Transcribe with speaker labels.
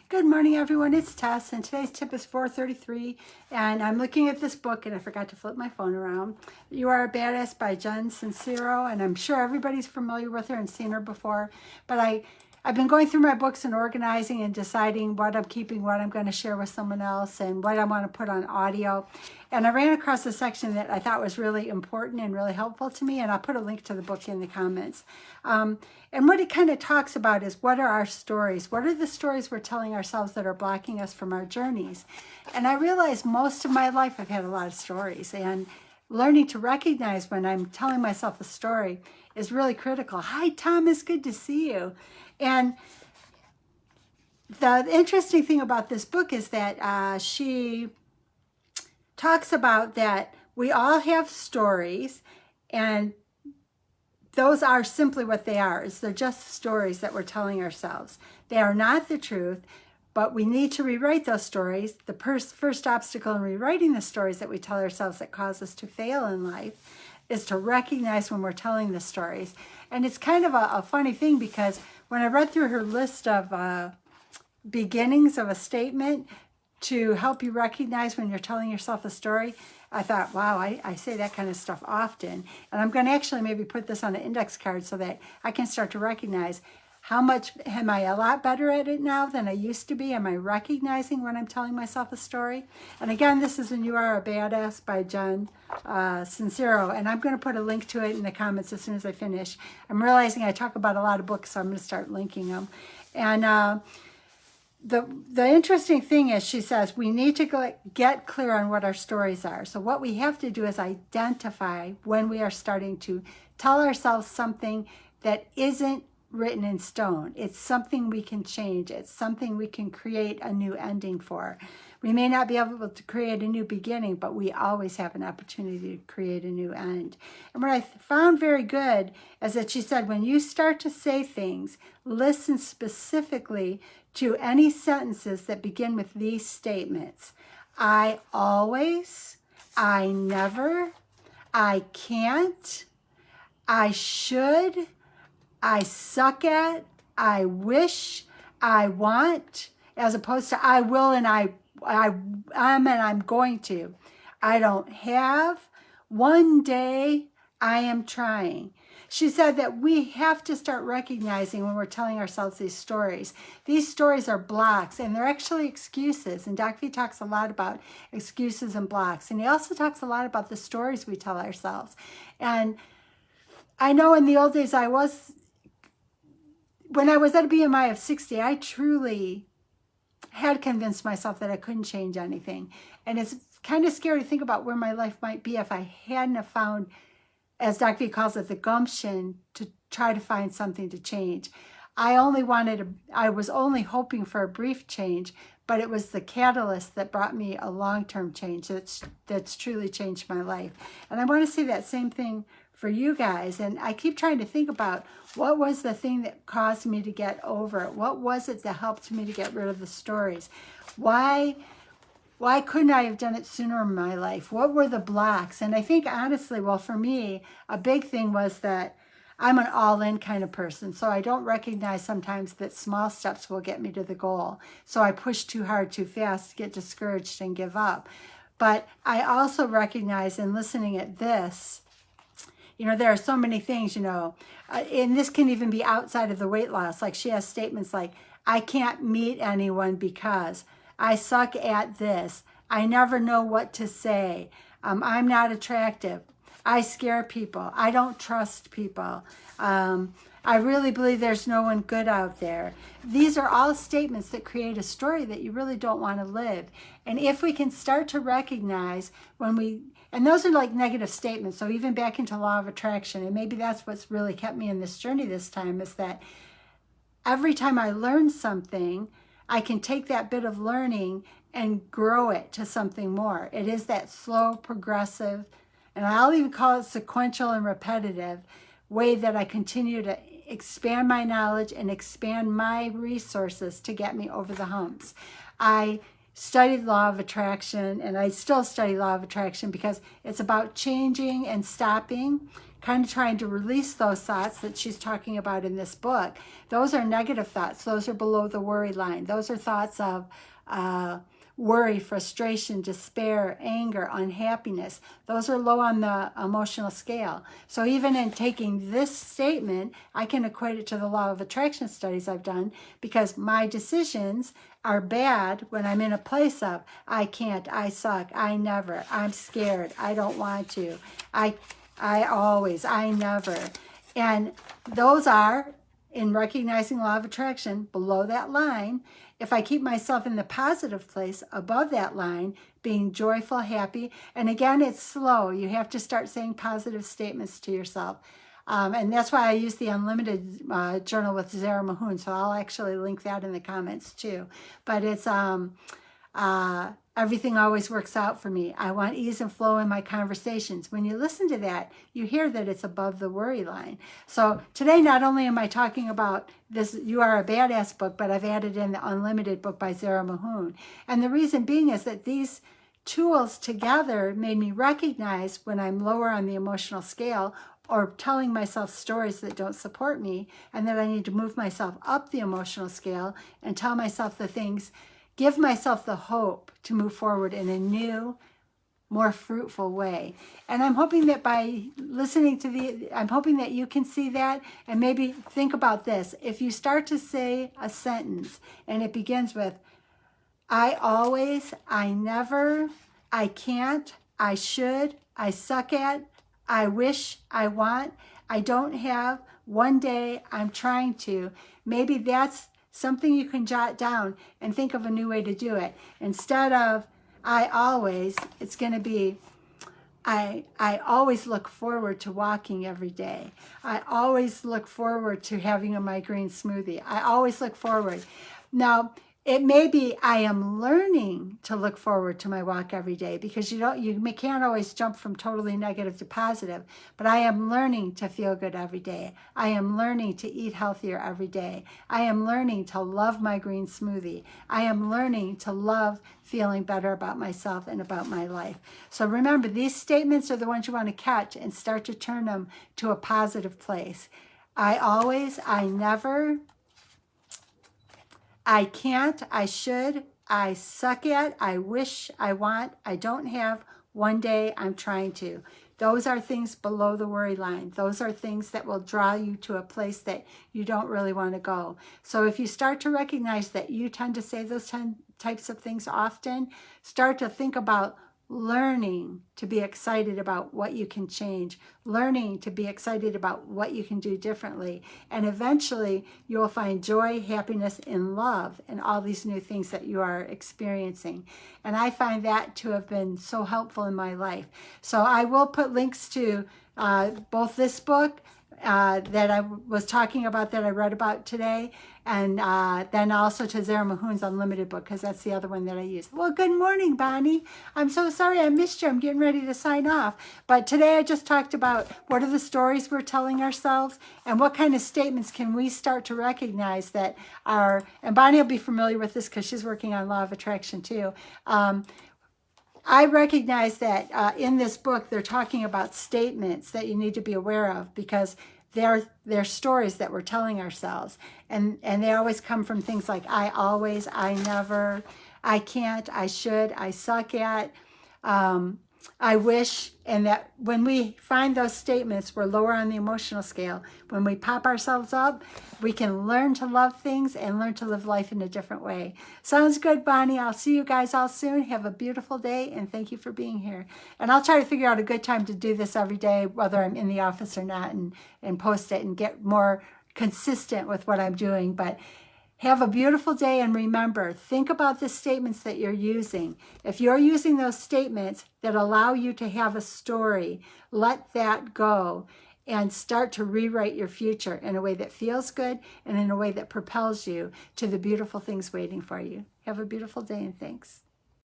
Speaker 1: Good morning, everyone. It's Tess, and today's tip is 433. And I'm looking at this book, and I forgot to flip my phone around. You Are a Badass by Jen Sincero, and I'm sure everybody's familiar with her and seen her before. But I've been going through my books and organizing and deciding what I'm keeping, what I'm going to share with someone else, and what I want to put on audio. And I ran across a section that I thought was really important and really helpful to me, and I'll put a link to the book in the comments. And what it kind of talks about is, what are our stories? What are the stories we're telling ourselves that are blocking us from our journeys? And I realized most of my life I've had a lot of stories, and learning to recognize when I'm telling myself a story is really critical. Hi, Thomas, good to see you. And the interesting thing about this book is that she talks about that we all have stories, and those are simply what they are. They're just stories that we're telling ourselves. They are not the truth, but we need to rewrite those stories. The first obstacle in rewriting the stories that we tell ourselves that cause us to fail in life is to recognize when we're telling the stories. And it's kind of a funny thing, because when I read through her list of beginnings of a statement to help you recognize when you're telling yourself a story, I thought, wow, I say that kind of stuff often. And I'm going to actually maybe put this on an index card so that I can start to recognize how much, am I a lot better at it now than I used to be? Am I recognizing when I'm telling myself a story? And again, this is in You Are a Badass by Jen Sincero. And I'm going to put a link to it in the comments as soon as I finish. I'm realizing I talk about a lot of books, so I'm going to start linking them. And the interesting thing is, she says, we need to get clear on what our stories are. So what we have to do is identify when we are starting to tell ourselves something that isn't written in stone. It's something we can change. It's something we can create a new ending for. We may not be able to create a new beginning, but we always have an opportunity to create a new end. And what I found very good is that she said, when you start to say things, listen specifically to any sentences that begin with these statements. I always, I never, I can't, I should, I suck at, I wish, I want, as opposed to I will and I am and I'm going to. I don't have, one day, I am trying. She said that we have to start recognizing when we're telling ourselves these stories. These stories are blocks, and they're actually excuses. And Dr. V talks a lot about excuses and blocks. And he also talks a lot about the stories we tell ourselves. And I know in the old days, when I was at a BMI of 60, I truly had convinced myself that I couldn't change anything. And it's kind of scary to think about where my life might be if I hadn't have found, as Dr. V calls it, the gumption to try to find something to change. I was only hoping for a brief change, but it was the catalyst that brought me a long-term change that's truly changed my life. And I want to say that same thing for you guys. And I keep trying to think about, what was the thing that caused me to get over it? What was it that helped me to get rid of the stories? Why couldn't I have done it sooner in my life? What were the blocks? And I think, honestly, well, for me, a big thing was that I'm an all-in kind of person. So I don't recognize sometimes that small steps will get me to the goal. So I push too hard, too fast, get discouraged and give up. But I also recognize, in listening at this, there are so many things, and this can even be outside of the weight loss. Like, she has statements like, I can't meet anyone because I suck at this. I never know what to say. I'm not attractive. I scare people. I don't trust people. I really believe there's no one good out there. These are all statements that create a story that you really don't want to live. And if we can start to recognize and those are like negative statements. So even back into law of attraction, and maybe that's what's really kept me in this journey this time, is that every time I learn something, I can take that bit of learning and grow it to something more. It is that slow, progressive, and I'll even call it sequential and repetitive way that I continue to expand my knowledge and expand my resources to get me over the humps. I studied law of attraction, and I still study law of attraction, because it's about changing and stopping, kind of trying to release those thoughts that she's talking about in this book. Those are negative thoughts. Those are below the worry line. Those are thoughts of worry, frustration, despair, anger, unhappiness. Those are low on the emotional scale. So even in taking this statement, I can equate it to the law of attraction studies I've done, because my decisions are bad when I'm in a place of I can't, I suck, I never, I'm scared, I don't want to, I always, I never. And those are, in recognizing law of attraction, below that line. If I keep myself in the positive place above that line, being joyful, happy, and again, it's slow. You have to start saying positive statements to yourself. And that's why I use the Unlimited Journal with Zara Mahoon. So I'll actually link that in the comments too. But it's everything always works out for me. I want ease and flow in my conversations. When you listen to that, you hear that it's above the worry line. So today, not only am I talking about this You Are a Badass book, but I've added in the Unlimited book by Zara Mahoon. And the reason being is that these tools together made me recognize when I'm lower on the emotional scale, or telling myself stories that don't support me, and that I need to move myself up the emotional scale and tell myself the things, give myself the hope to move forward in a new, more fruitful way. And I'm hoping that by listening to I'm hoping that you can see that, and maybe think about this. If you start to say a sentence and it begins with, I always, I never, I can't, I should, I suck at, I wish, I want, I don't have, one day, I'm trying to. Maybe that's something you can jot down and think of a new way to do it. Instead of I always, it's going to be I always look forward to walking every day. I always look forward to having a migraine smoothie. I always look forward. Now, it may be I am learning to look forward to my walk every day, because you can't always jump from totally negative to positive, but I am learning to feel good every day. I am learning to eat healthier every day. I am learning to love my green smoothie. I am learning to love feeling better about myself and about my life. So remember, these statements are the ones you want to catch and start to turn them to a positive place. I always, I never, I can't, I should, I suck at, I wish, I want, I don't have, one day I'm trying to. Those are things below the worry line. Those are things that will draw you to a place that you don't really want to go. So if you start to recognize that you tend to say those 10 types of things often, start to think about learning to be excited about what you can change, learning to be excited about what you can do differently, and eventually you will find joy, happiness, and love in all these new things that you are experiencing. And I find that to have been so helpful in my life. So I will put links to both this book that I was talking about, that I read about today, and then also to Zara Mahoon's Unlimited book, because that's the other one that I use. Well, good morning, Bonnie. I'm so sorry I missed you. I'm getting ready to sign off. But today I just talked about what are the stories we're telling ourselves, and what kind of statements can we start to recognize that are, and Bonnie will be familiar with this because she's working on law of attraction too. I recognize that in this book, they're talking about statements that you need to be aware of, because they're stories that we're telling ourselves. And they always come from things like I always, I never, I can't, I should, I suck at, I wish. And that when we find those statements, we're lower on the emotional scale. When we pop ourselves up, we can learn to love things and learn to live life in a different way. Sounds good, Bonnie. I'll see you guys all soon. Have a beautiful day, and thank you for being here. And I'll try to figure out a good time to do this every day, whether I'm in the office or not, and post it and get more consistent with what I'm doing. But have a beautiful day, and remember, think about the statements that you're using. If you're using those statements that allow you to have a story, let that go and start to rewrite your future in a way that feels good and in a way that propels you to the beautiful things waiting for you. Have a beautiful day, and thanks.